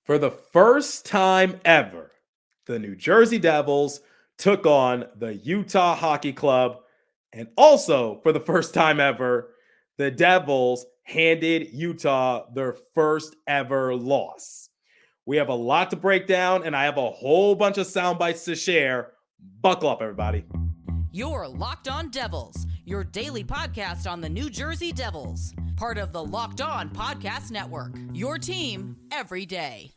For the first time ever, the New Jersey Devils took on the Utah Hockey Club. And also, for the first time ever, the Devils handed Utah their first ever loss. We have a lot to break down, and I have a whole bunch of sound bites to share. Buckle up, everybody. You're Locked On Devils, your daily podcast on the New Jersey Devils, part of the Locked On Podcast Network, your team every day.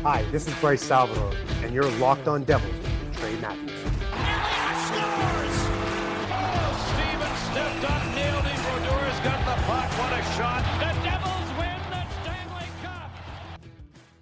Hi, this is Bryce Salvador, and you're Locked On Devils with Trey Matthews. Scores! Oh, Stevens stepped up, nailed it. Brodor's got the puck. What a shot. The Devils win the Stanley Cup.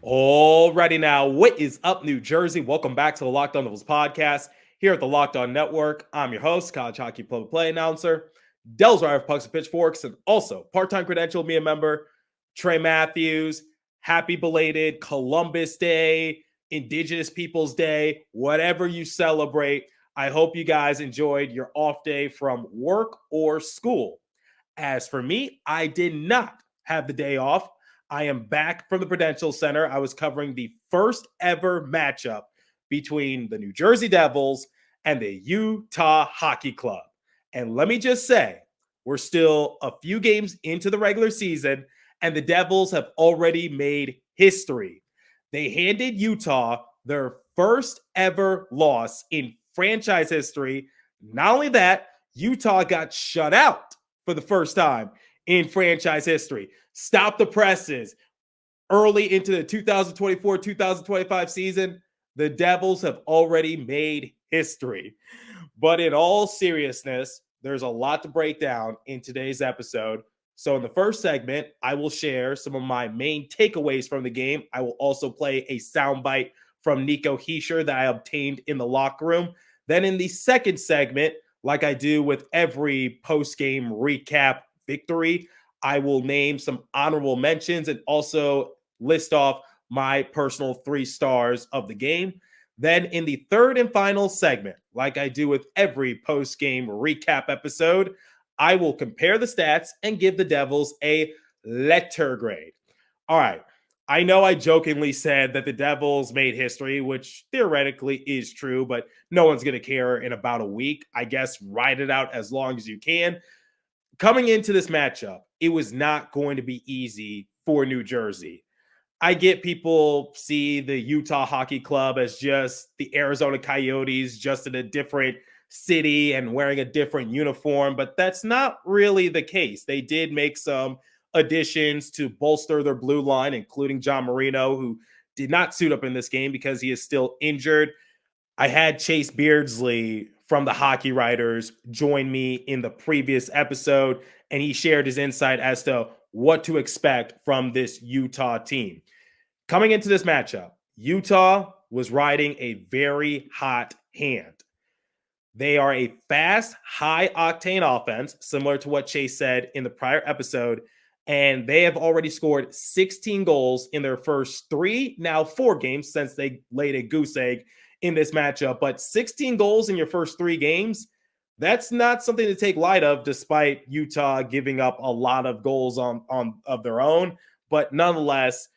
Alrighty now, what is up, New Jersey? Welcome back to the Locked On Devils podcast here at the Locked On Network. I'm your host, college hockey play-by-play announcer, Devils Wire of Pucks and Pitchforks, and also part-time credentialed media member, Trey Matthews. Happy belated Columbus Day, Indigenous Peoples Day, whatever you celebrate. I hope you guys enjoyed your off day from work or school. As for me, I did not have the day off. I am back from the Prudential Center. I was covering the first ever matchup between the New Jersey Devils and the Utah Hockey Club. And let me just say, we're still a few games into the regular season, and the Devils have already made history. They handed Utah their first ever loss in franchise history. Not only that, Utah got shut out for the first time in franchise history. Stop the presses. Early into the 2024-2025 season, the Devils have already made history. But in all seriousness, there's a lot to break down in today's episode. So in the first segment, I will share some of my main takeaways from the game. I will also play a soundbite from Nico Hischier that I obtained in the locker room. Then in the second segment, like I do with every post-game recap victory, I will name some honorable mentions and also list off my personal 3 stars of the game. Then in the third and final segment, like I do with every post-game recap episode, I will compare the stats and give the Devils a letter grade. All right. I know I jokingly said that the Devils made history, which theoretically is true, but no one's going to care in about a week. I guess ride it out as long as you can. Coming into this matchup, it was not going to be easy for New Jersey. I get people see the Utah Hockey Club as just the Arizona Coyotes, just in a different city and wearing a different uniform, but that's not really the case. They did make some additions to bolster their blue line, including John Marino, who did not suit up in this game because he is still injured. I had Chase Beardsley from the Hockey Writers join me in the previous episode, and he shared his insight as to what to expect from this Utah team. Coming into this matchup, Utah was riding a very hot hand. They are a fast, high-octane offense, similar to what Chase said in the prior episode, and they have already scored 16 goals in their first 3, now 4 games since they laid a goose egg in this matchup. But 16 goals in your first 3 games, that's not something to take light of, despite Utah giving up a lot of goals of their own. But nonetheless,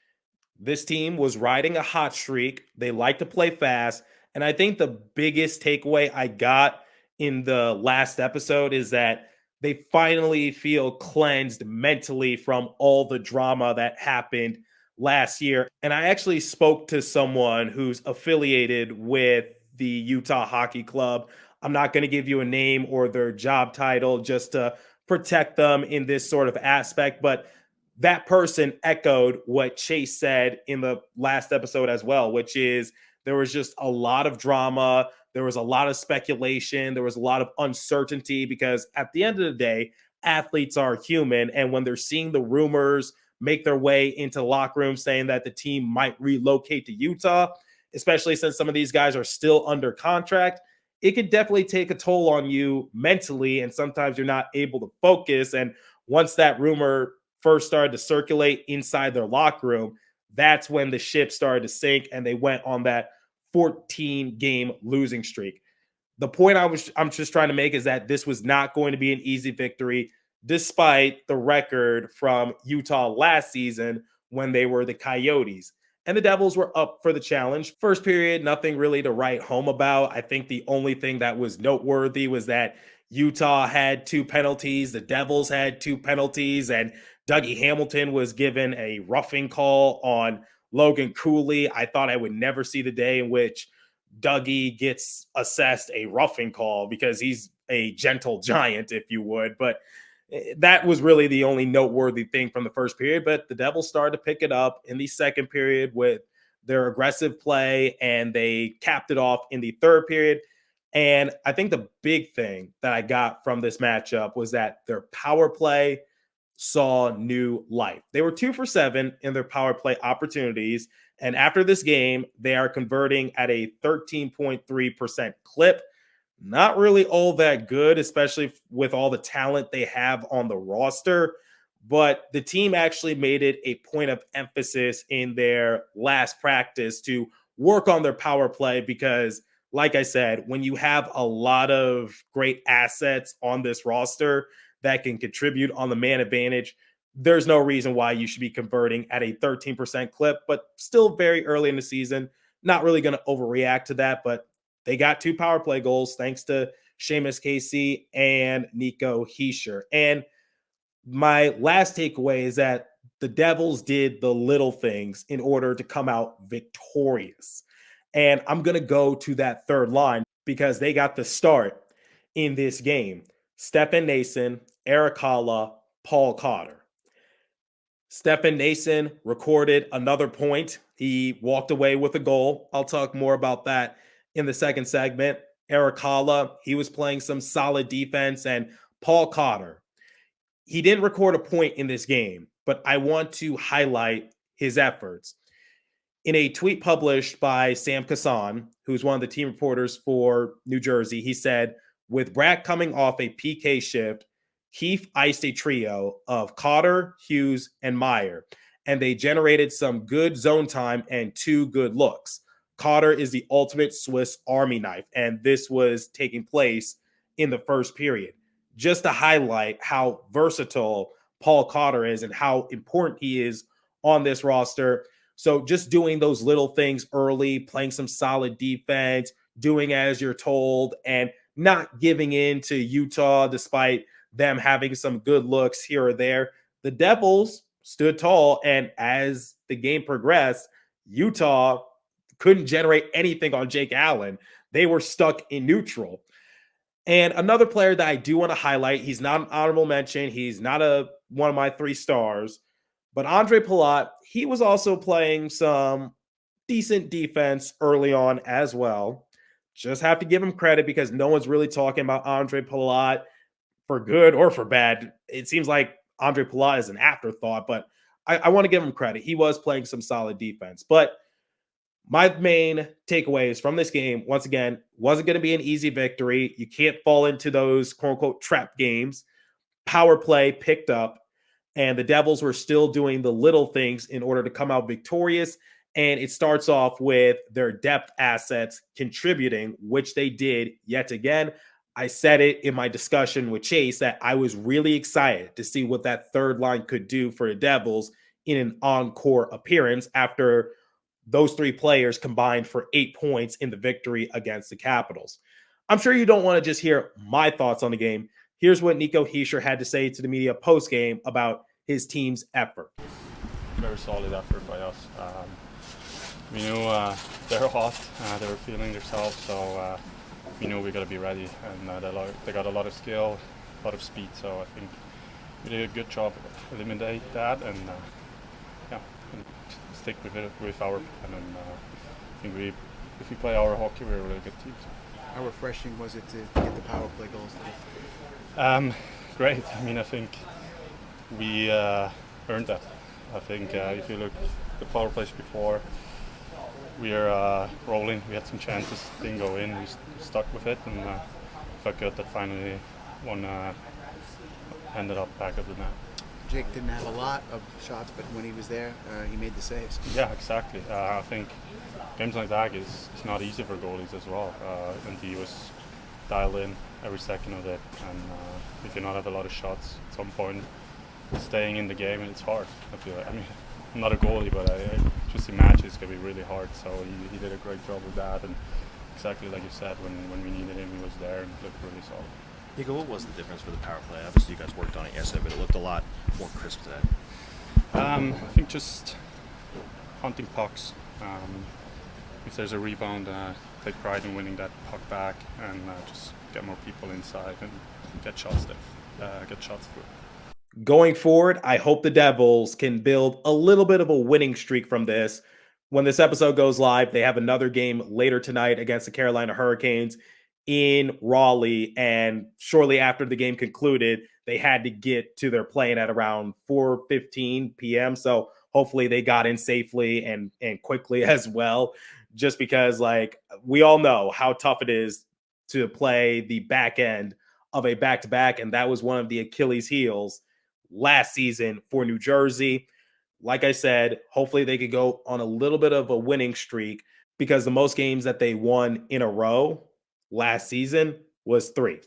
this team was riding a hot streak. They like to play fast. And I think the biggest takeaway I got in the last episode is that they finally feel cleansed mentally from all the drama that happened last year. And I actually spoke to someone who's affiliated with the Utah Hockey Club. I'm not going to give you a name or their job title just to protect them in this sort of aspect, but that person echoed what Chase said in the last episode as well, which is there was just a lot of drama. There was a lot of speculation. There was a lot of uncertainty because at the end of the day, athletes are human. And when they're seeing the rumors make their way into the locker room saying that the team might relocate to Utah, especially since some of these guys are still under contract, it could definitely take a toll on you mentally. And sometimes you're not able to focus. And once that rumor first started to circulate inside their locker room, that's when the ship started to sink and they went on that 14-game losing streak. The point I'm just trying to make is that this was not going to be an easy victory. despite the record from Utah last season when they were the Coyotes. And the Devils were up for the challenge. First period, nothing really to write home about. I think the only thing that was noteworthy was that Utah had 2 penalties, the Devils had 2 penalties, and Dougie Hamilton was given a roughing call on Logan Cooley. I thought I would never see the day in which Dougie gets assessed a roughing call because he's a gentle giant, if you would. But that was really the only noteworthy thing from the first period. But the Devils started to pick it up in the second period with their aggressive play, and they capped it off in the third period. And I think the big thing that I got from this matchup was that their power play saw new life. They were 2 for 7 in their power play opportunities. And after this game, they are converting at a 13.3% clip. Not really all that good, especially with all the talent they have on the roster. But the team actually made it a point of emphasis in their last practice to work on their power play because, like I said, when you have a lot of great assets on this roster that can contribute on the man advantage, there's no reason why you should be converting at a 13% clip, but still very early in the season. Not really going to overreact to that, but they got 2 power play goals thanks to Seamus Casey and Nico Hischier. And my last takeaway is that the Devils did the little things in order to come out victorious. And I'm going to go to that third line because they got the start in this game. Stefan Noesen, Erik Haula, Paul Cotter. Stefan Noesen recorded another point. He walked away with a goal. I'll talk more about that in the second segment. Erik Haula, he was playing some solid defense. And Paul Cotter, he didn't record a point in this game, but I want to highlight his efforts. In a tweet published by Sam Kassan, who's one of the team reporters for New Jersey, he said, with Brack coming off a PK shift, Keefe iced a trio of Cotter, Hughes, and Meier, and they generated some good zone time and 2 good looks. Cotter is the ultimate Swiss Army knife, and this was taking place in the first period. Just to highlight how versatile Paul Cotter is and how important he is on this roster. So just doing those little things early, playing some solid defense, doing as you're told, and not giving in to Utah despite them having some good looks here or there. The Devils stood tall, and as the game progressed, Utah couldn't generate anything on Jake Allen. They were stuck in neutral. And another player that I do want to highlight, he's not an honorable mention. He's not one of my 3 stars. But Andre Palat, he was also playing some decent defense early on as well. Just have to give him credit because no one's really talking about Andre Palat for good or for bad. It seems like Andre Palat is an afterthought, but I want to give him credit. He was playing some solid defense. But my main takeaways from this game, once again, wasn't going to be an easy victory. You can't fall into those quote-unquote trap games. Power play picked up, and the Devils were still doing the little things in order to come out victorious. And it starts off with their depth assets contributing, which they did yet again. I said it in my discussion with Chase that I was really excited to see what that third line could do for the Devils in an encore appearance after those 3 players combined for 8 points in the victory against the Capitals. I'm sure you don't want to just hear my thoughts on the game. Here's what Nico Hischier had to say to the media post-game about his team's effort. Very solid effort by us. We knew they're hot, they were feeling themselves, so we knew we got to be ready. And they got a lot of skill, a lot of speed, so I think we did a good job eliminate that and and stick with it with our plan. And I think if we play our hockey, we're a really good team. How refreshing was it to get the power play goals today? Great. I mean, I think we earned that. I think if you look at the power plays before, we are rolling. We had some chances, didn't go in. We stuck with it, and felt good that finally one ended up back of the net. Jake didn't have a lot of shots, but when he was there, he made the saves. Yeah, exactly. I think games like that is not easy for goalies as well. And he was dialed in every second of it, and if you not have a lot of shots at some point, staying in the game, and it's hard. I feel like, I mean, I'm not a goalie, but I just imagine it's going to be really hard. So he did a great job with that, and exactly like you said, when we needed him, he was there and looked really solid. Nico, what was the difference for the power play? Obviously, you guys worked on it yesterday, but it looked a lot more crisp today. I think just hunting pucks. If there's a rebound, take pride in winning that puck back, and just get more people inside and get shots through. Going forward, I hope the Devils can build a little bit of a winning streak from this. When this episode goes live, they have another game later tonight against the Carolina Hurricanes in Raleigh, and shortly after the game concluded, they had to get to their plane at around 4:15 p.m. So hopefully they got in safely and quickly as well, just because like we all know how tough it is to play the back end of a back-to-back, and that was one of the Achilles heels last season for New Jersey. Like I said, hopefully they could go on a little bit of a winning streak, because the most games that they won in a row last season was 3.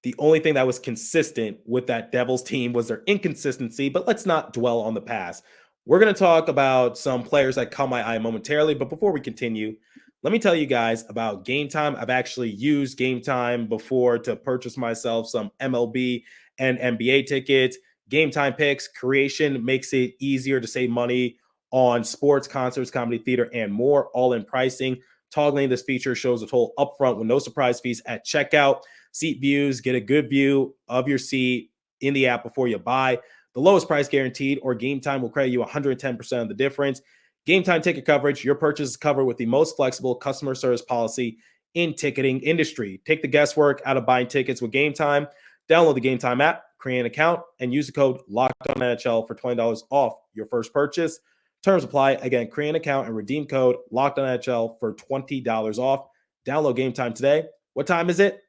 The only thing that was consistent with that Devils team was their inconsistency, but let's not dwell on the past. We're going to talk about some players that caught my eye momentarily, but before we continue, let me tell you guys about Game Time. I've actually used Game Time before to purchase myself some MLB and NBA tickets. Game Time picks creation makes it easier to save money on sports, concerts, comedy, theater, and more, all in pricing. Toggling this feature shows a total upfront with no surprise fees at checkout. Seat views, get a good view of your seat in the app before you buy. The lowest price guaranteed, or Game Time will credit you 110% of the difference. Game Time ticket coverage, your purchase is covered with the most flexible customer service policy in ticketing industry. Take the guesswork out of buying tickets with Game Time. Download the Game Time app, create an account, and use the code LOCKEDONNHL for $20 off your first purchase. Terms apply. Again, create an account and redeem code LOCKEDONNHL for $20 off. Download Game Time today. What time is it?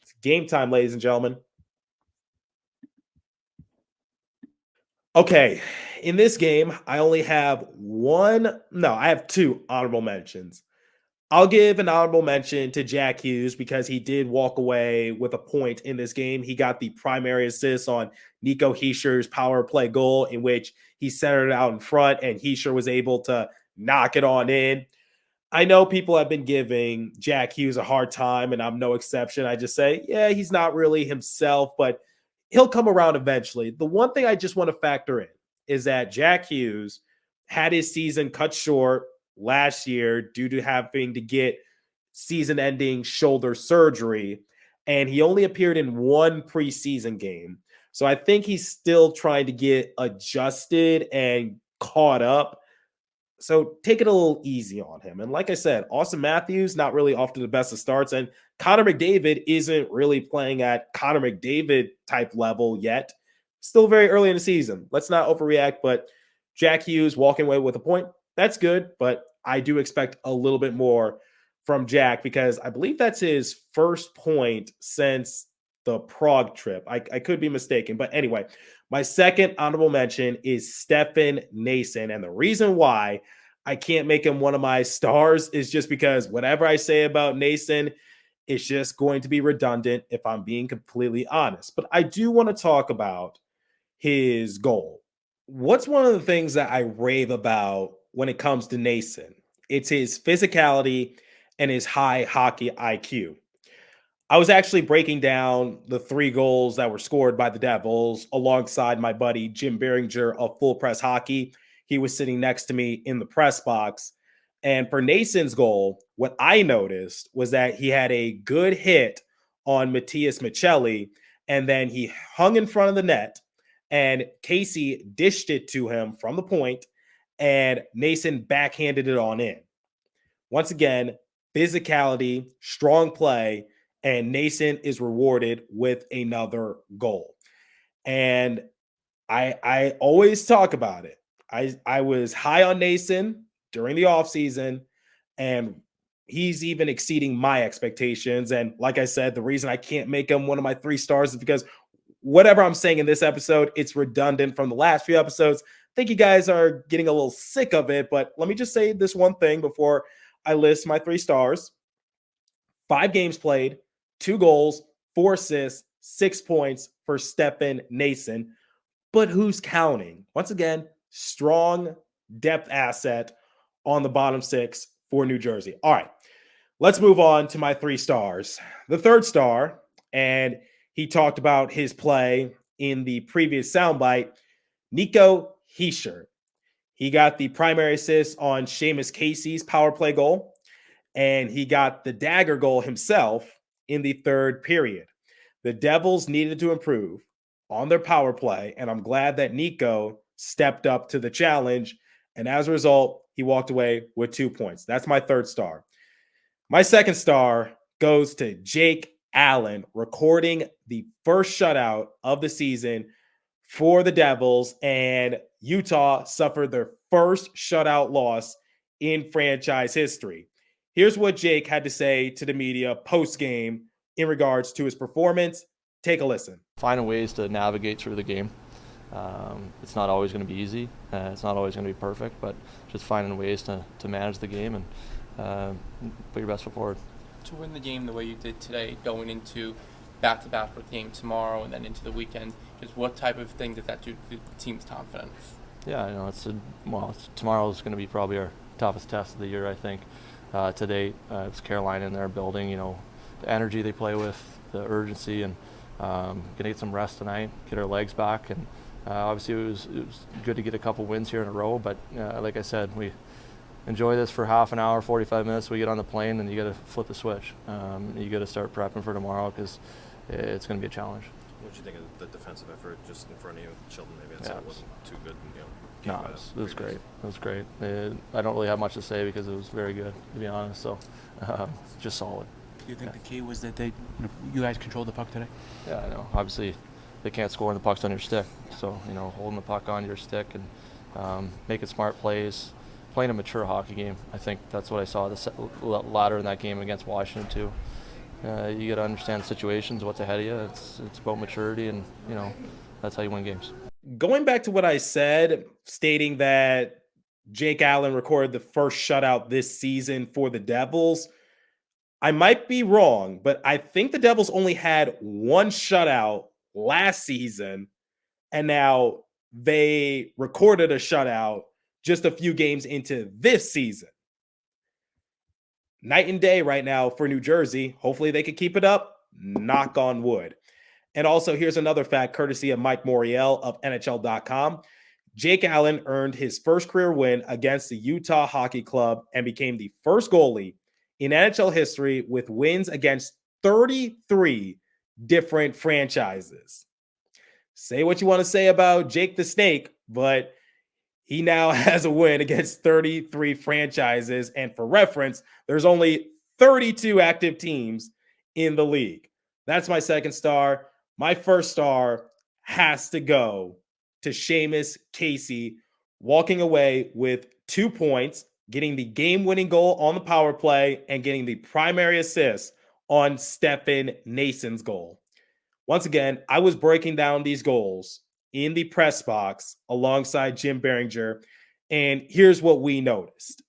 It's game time, ladies and gentlemen. Okay, in this game, I only have I have 2 honorable mentions. I'll give an honorable mention to Jack Hughes because he did walk away with a point in this game. He got the primary assist on Nico Hischier's power play goal, in which he centered it out in front, and Hischier was able to knock it on in. I know people have been giving Jack Hughes a hard time, and I'm no exception. I just say, yeah, he's not really himself, but he'll come around eventually. The one thing I just want to factor in is that Jack Hughes had his season cut short last year due to having to get season-ending shoulder surgery, and he only appeared in 1 preseason game. So I think he's still trying to get adjusted and caught up. So take it a little easy on him. And like I said, Austin Matthews, not really off to the best of starts, and Connor McDavid isn't really playing at Connor McDavid type level yet. Still very early in the season. Let's not overreact, but Jack Hughes walking away with a point, that's good, but I do expect a little bit more from Jack because I believe that's his first point since the Prague trip. I could be mistaken, but anyway, my second honorable mention is Stefan Noesen, and the reason why I can't make him one of my stars is just because whatever I say about Noesen, it's just going to be redundant if I'm being completely honest. But I do want to talk about his goal. What's one of the things that I rave about when it comes to Noesen? It's his physicality and his high hockey IQ. I was actually breaking down the 3 goals that were scored by the Devils alongside my buddy Jim Behringer of Full Press Hockey. He was sitting next to me in the press box. And for Noesen's goal, what I noticed was that he had a good hit on Matthias Michelli, and then he hung in front of the net, and Casey dished it to him from the point, and Noesen backhanded it on in. Once again, physicality, strong play, and Noesen is rewarded with another goal. And I always talk about it. I was high on Noesen during the offseason, and he's even exceeding my expectations. And like I said, the reason I can't make him one of my 3 stars is because whatever I'm saying in this episode, it's redundant from the last few episodes. I think you guys are getting a little sick of it, but let me just say this one thing before I list my 3 stars. 5 games played, 2 goals, 4 assists, 6 points for Stefan Nason. But who's counting? Once again, strong depth asset on the bottom 6 for New Jersey. All right, let's move on to my 3 stars. The third star, and he talked about his play in the previous soundbite, Nico Hischier. He got the primary assist on Seamus Casey's power play goal, and he got the dagger goal himself in the third period. The Devils needed to improve on their power play, and I'm glad that Nico stepped up to the challenge, and as a result, he walked away with 2 points. That's my third star. My second star goes to Jake Allen, recording the first shutout of the season for the Devils, and Utah suffered their first shutout loss in franchise history. Here's what Jake had to say to the media post-game in regards to his performance. Take a listen. Finding ways to navigate through the game. It's not always going to be easy. It's not always going to be perfect, but just finding ways to manage the game and put your best foot forward. To win the game the way you did today, going into back-to-back with the game tomorrow and then into the weekend, just what type of thing does that do to the team's confidence? Yeah, I know tomorrow is going to be probably our toughest test of the year, I think. To date, it's Carolina in their building. The energy they play with, the urgency, and gonna get some rest tonight, get our legs back, and obviously it was good to get a couple wins here in a row. But like I said, we enjoy this for half an hour, 45 minutes. We get on the plane, and you got to flip the switch. You got to start prepping for tomorrow because it's going to be a challenge. What did you think of the defensive effort just in front of you? Sheldon maybe Yeah, it wasn't too good. No, it was great. It was great. I don't really have much to say because it was very good, to be honest. So, just solid. Do you think the key was that you guys controlled the puck today? Yeah, I know. Obviously, they can't score when the puck's on your stick. So, holding the puck on your stick and making smart plays, playing a mature hockey game. I think that's what I saw the latter in that game against Washington too. You got to understand situations, what's ahead of you. It's about maturity, and that's how you win games. Going back to what I said, stating that Jake Allen recorded the first shutout this season for the Devils, I might be wrong, but I think the Devils only had one shutout last season, and now they recorded a shutout just a few games into this season. Night and day right now for New Jersey. Hopefully they can keep it up. Knock on wood. And also, here's another fact courtesy of Mike Morel of NHL.com. Jake Allen earned his first career win against the Utah Hockey Club and became the first goalie in NHL history with wins against 33 different franchises. Say what you want to say about Jake the Snake, but he now has a win against 33 franchises. And for reference, there's only 32 active teams in the league. That's my second star. My first star has to go to Seamus Casey, walking away with 2 points, getting the game-winning goal on the power play, and getting the primary assist on Stefan Nason's goal. Once again, I was breaking down these goals in the press box alongside Jim Behringer, and here's what we noticed.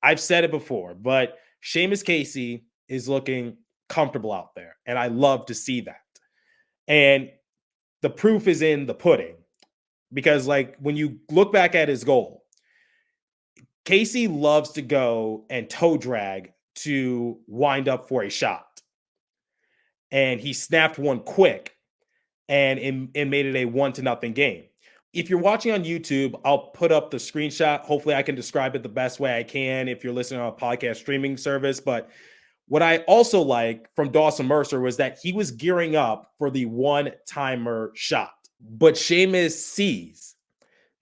I've said it before, but Seamus Casey is looking comfortable out there, and I love to see that. And the proof is in the pudding, because when you look back at his goal, Casey loves to go and toe drag to wind up for a shot. And he snapped one quick and made it a 1-0 game. If you're watching on YouTube, I'll put up the screenshot. Hopefully I can describe it the best way I can if you're listening on a podcast streaming service. But what I also like from Dawson Mercer was that he was gearing up for the one-timer shot. But Seamus sees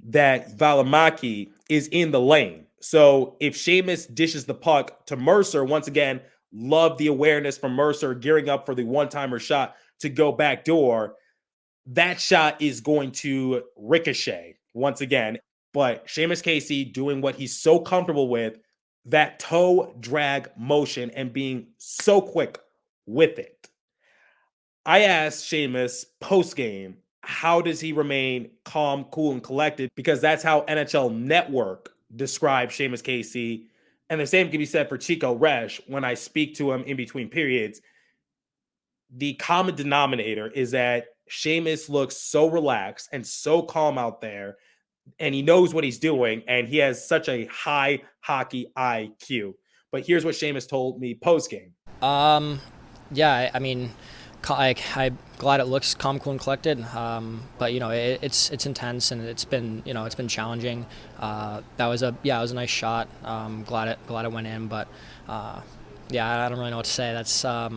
that Valimaki is in the lane. So if Seamus dishes the puck to Mercer, once again, love the awareness from Mercer gearing up for the one-timer shot to go back door. That shot is going to ricochet once again. But Seamus Casey doing what he's so comfortable with, that toe drag motion, and being so quick with it. I asked Seamus post-game, how does he remain calm, cool, and collected? Because that's how NHL Network describes Seamus Casey. And the same can be said for Chico Resch when I speak to him in between periods. the common denominator is that Seamus looks so relaxed and so calm out there, and he knows what he's doing, and he has such a high hockey IQ. But here's what Seamus told me post-game. Yeah, I mean, I'm glad it looks calm, cool, and collected. But it's intense, and it's been challenging. That was it was a nice shot. Glad it went in, but I don't really know what to say. That's I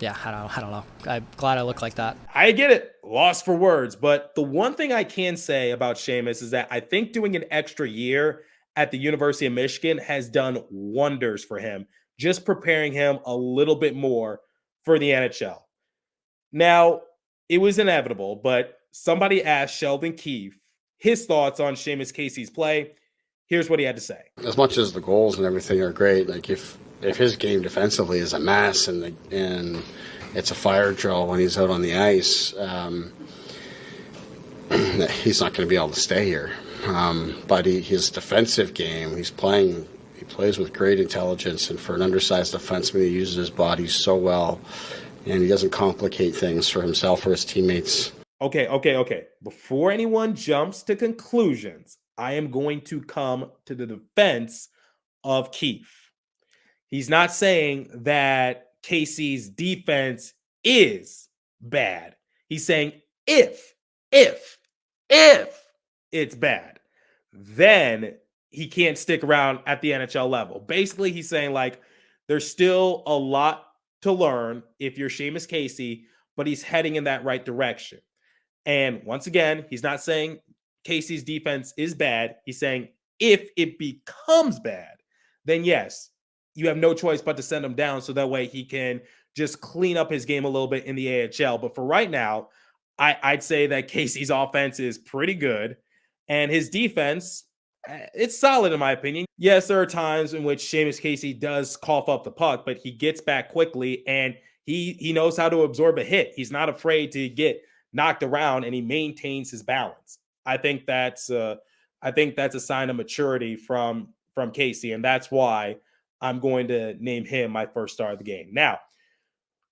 don't know. I'm glad I look like that. I get it. Lost for words. But the one thing I can say about Seamus is that I think doing an extra year at the University of Michigan has done wonders for him, just preparing him a little bit more for the NHL. Now, it was inevitable, but somebody asked Sheldon Keefe his thoughts on Seamus Casey's play. Here's what he had to say. As much as the goals and everything are great, like if his game defensively is a mess and it's a fire drill when he's out on the ice, he's not going to be able to stay here. But his defensive game, he plays with great intelligence, and for an undersized defenseman, he uses his body so well, and he doesn't complicate things for himself or his teammates. Okay. Before anyone jumps to conclusions, I am going to come to the defense of Keefe. He's not saying that Casey's defense is bad. He's saying if it's bad, then he can't stick around at the NHL level. Basically, he's saying like there's still a lot to learn if you're Seamus Casey, but he's heading in that right direction. And once again, he's not saying Casey's defense is bad. He's saying if it becomes bad, then yes, you have no choice but to send him down so that way he can just clean up his game a little bit in the AHL. But for right now, I'd say that Casey's offense is pretty good, and his defense, it's solid in my opinion. Yes, there are times in which Seamus Casey does cough up the puck, but he gets back quickly, and he knows how to absorb a hit. He's not afraid to get knocked around, and he maintains his balance. I think that's a sign of maturity from Casey, and that's why I'm going to name him my first star of the game. Now,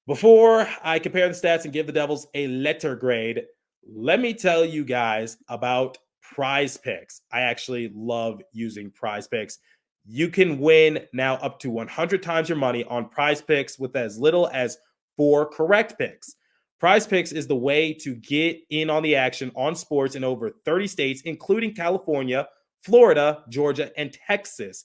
before I compare the stats and give the Devils a letter grade, let me tell you guys about Prize Picks. I actually love using Prize Picks. You can win now up to 100 times your money on Prize Picks with as little as 4 correct picks. Prize Picks is the way to get in on the action on sports in over 30 states, including California, Florida, Georgia, and Texas.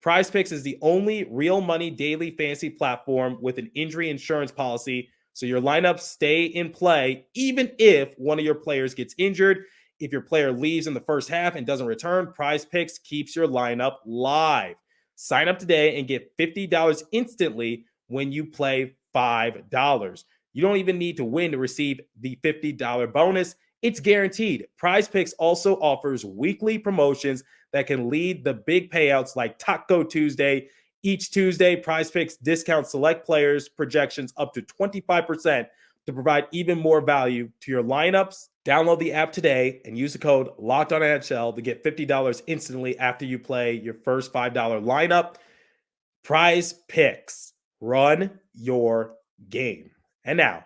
Prize Picks is the only real money daily fantasy platform with an injury insurance policy, so your lineups stay in play even if one of your players gets injured. If your player leaves in the first half and doesn't return, Prize Picks keeps your lineup live. Sign up today and get $50 instantly when you play $5. You don't even need to win to receive the $50 bonus. It's guaranteed. Prize Picks also offers weekly promotions that can lead the big payouts like Taco Tuesday. Each Tuesday, Prize Picks discounts select players' projections up to 25% to provide even more value to your lineups. Download the app today and use the code LOCKEDONNHL to get $50 instantly after you play your first $5 lineup. Prize Picks. Run your game. And now,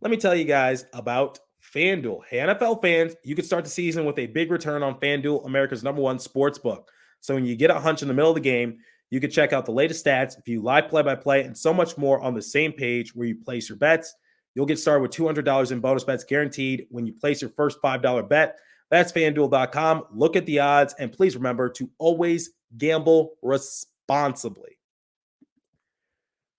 let me tell you guys about FanDuel. Hey, NFL fans, you can start the season with a big return on FanDuel, America's #1 sports book. So when you get a hunch in the middle of the game, you can check out the latest stats, view live play-by-play, and so much more on the same page where you place your bets. You'll get started with $200 in bonus bets guaranteed when you place your first $5 bet. That's FanDuel.com. Look at the odds, and please remember to always gamble responsibly.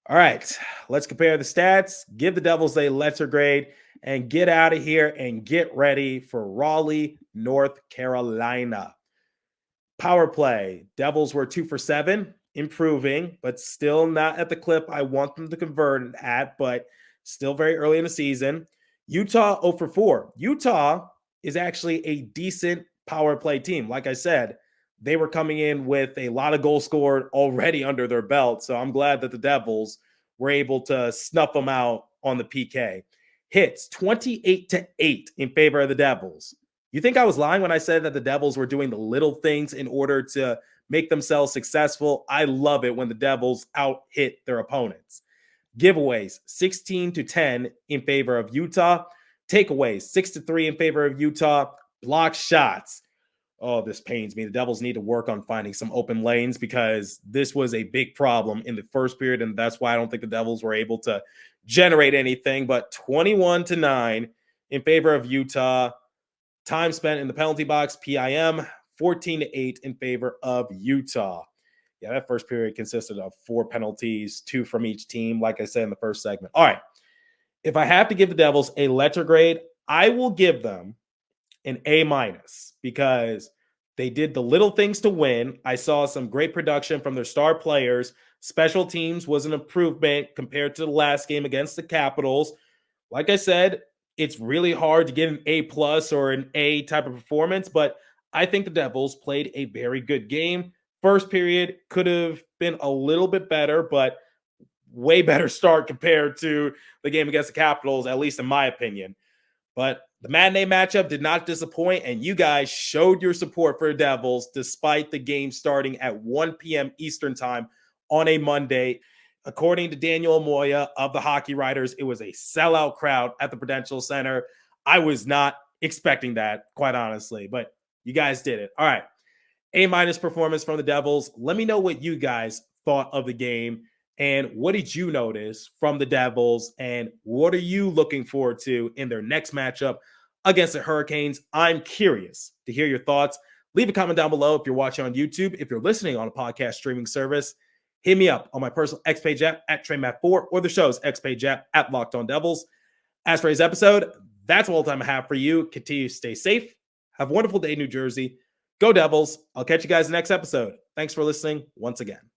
All right, let's compare the stats, give the Devils a letter grade, and get out of here and get ready for Raleigh, North Carolina. Power play. Devils were 2 for 7, improving, but still not at the clip I want them to convert at, but still very early in the season. Utah 0 for 4. Utah is actually a decent power play team. Like I said, they were coming in with a lot of goals scored already under their belt, so I'm glad that the Devils were able to snuff them out on the PK. Hits 28-8 in favor of the Devils. You think I was lying when I said that the Devils were doing the little things in order to make themselves successful? I love it when the Devils out-hit their opponents. Giveaways 16-10 in favor of Utah. Takeaways 6-3 in favor of Utah. Block shots. Oh, this pains me. The Devils need to work on finding some open lanes because this was a big problem in the first period, and that's why I don't think the Devils were able to generate anything. But 21-9 in favor of Utah. Time spent in the penalty box, PIM, 14-8 in favor of Utah. Yeah, that first period consisted of 4 penalties, 2 from each team, like I said in the first segment. All right, if I have to give the Devils a letter grade, I will give them an A- because they did the little things to win. I saw some great production from their star players. Special teams was an improvement compared to the last game against the Capitals. Like I said, it's really hard to get an A+ or an A type of performance, but I think the Devils played a very good game. First period could have been a little bit better, but way better start compared to the game against the Capitals, at least in my opinion. But the matinee matchup did not disappoint, and you guys showed your support for the Devils despite the game starting at 1 p.m. Eastern time on a Monday. According to Daniel Moya of the Hockey Writers, it was a sellout crowd at the Prudential Center. I was not expecting that, quite honestly, but you guys did it. All right. A- performance from the Devils. Let me know what you guys thought of the game and what did you notice from the Devils and what are you looking forward to in their next matchup against the Hurricanes? I'm curious to hear your thoughts. Leave a comment down below if you're watching on YouTube. If you're listening on a podcast streaming service, hit me up on my personal X Page app at TrainMatt4 or the show's X Page app at Locked On Devils. As for today's episode, that's all the time I have for you. Continue to stay safe. Have a wonderful day, New Jersey. Go Devils. I'll catch you guys in the next episode. Thanks for listening once again.